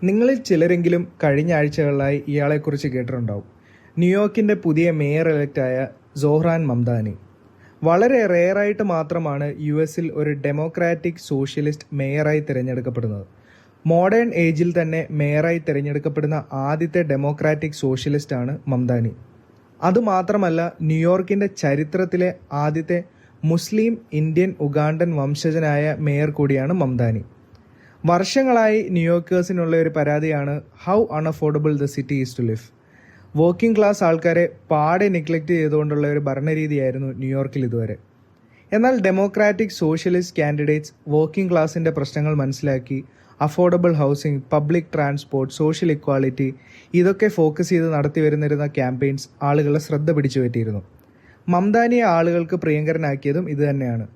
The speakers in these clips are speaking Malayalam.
നിങ്ങളിൽ ചിലരെങ്കിലും കഴിഞ്ഞ ആഴ്ചകളിലായി ഇയാളെക്കുറിച്ച് കേട്ടിട്ടുണ്ടാവും. ന്യൂയോർക്കിൻ്റെ പുതിയ മേയർ ഇലക്റ്റായ സോഹ്റാൻ മംദാനി. വളരെ റെയറായിട്ട് മാത്രമാണ് US-ൽ ഒരു ഡെമോക്രാറ്റിക് സോഷ്യലിസ്റ്റ് മേയറായി തിരഞ്ഞെടുക്കപ്പെടുന്നത്. മോഡേൺ ഏജിൽ തന്നെ മേയറായി തിരഞ്ഞെടുക്കപ്പെടുന്ന ആദ്യത്തെ ഡെമോക്രാറ്റിക് സോഷ്യലിസ്റ്റാണ് മംദാനി. അതുമാത്രമല്ല, ന്യൂയോർക്കിൻ്റെ ചരിത്രത്തിലെ ആദ്യത്തെ മുസ്ലിം ഇന്ത്യൻ ഉഗാണ്ടൻ വംശജനായ മേയർ കൂടിയാണ് മംദാനി. വർഷങ്ങളായി ന്യൂയോർക്കേഴ്സിനുള്ള ഒരു പരാതിയാണ് how unaffordable the city is to live. Working class ആൾക്കാരെ പാടെ നെഗ്ലക്റ്റ് ചെയ്തുകൊണ്ടുള്ള ഒരു ഭരണരീതിയായിരുന്നു ന്യൂയോർക്കിൽ ഇതുവരെ. എന്നാൽ ഡെമോക്രാറ്റിക് സോഷ്യലിസ്റ്റ് കാൻഡിഡേറ്റ്സ് വർക്കിംഗ് ക്ലാസിൻ്റെ പ്രശ്നങ്ങൾ മനസ്സിലാക്കി affordable housing, public transport, social equality ഇതൊക്കെ ഫോക്കസ് ചെയ്ത് നടത്തി വരുന്നിരുന്ന ക്യാമ്പയിൻസ് ആളുകളെ ശ്രദ്ധ പിടിച്ചു പറ്റിയിരുന്നു. മംദാനിയെ ആളുകൾക്ക് പ്രിയങ്കരനാക്കിയതും ഇതുതന്നെയാണ്.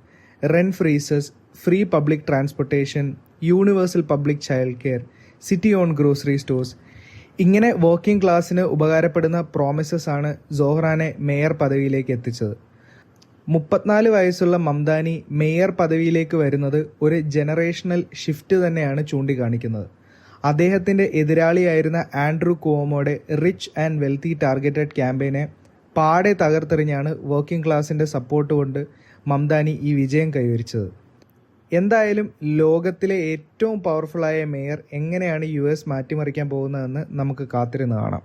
Rent freezes, free public transportation, universal public child care, city on grocery stores, ഇങ്ങനെ വർക്കിംഗ് ക്ലാസ്സിന് ഉപകാരപ്പെടുന്ന പ്രോമിസസ് ആണ് സോഹ്റാനെ മേയർ പദവിയിലേക്ക് എത്തിച്ചത്. 34 വയസ്സുള്ള മംദാനി മേയർ പദവിയിലേക്ക് വരുന്നത് ഒരു ജനറേഷണൽ ഷിഫ്റ്റ് തന്നെയാണ് ചൂണ്ടിക്കാണിക്കുന്നത്. അദ്ദേഹത്തിൻ്റെ എതിരാളിയായിരുന്ന ആൻഡ്രൂ കുഓമോയുടെ റിച്ച് ആൻഡ് വെൽത്തി ടാർഗറ്റഡ് ക്യാമ്പയിനെ പാടെ തകർത്തെറിഞ്ഞാണ് വർക്കിംഗ് ക്ലാസിൻ്റെ സപ്പോർട്ട് കൊണ്ട് മംദാനി ഈ വിജയം കൈവരിച്ചത്. എന്തായാലും ലോകത്തിലെ ഏറ്റവും പവർഫുള്ളായ മേയർ എങ്ങനെയാണ് US മാറ്റിമറിക്കാൻ പോകുന്നതെന്ന് നമുക്ക് കാത്തിരുന്ന് കാണാം.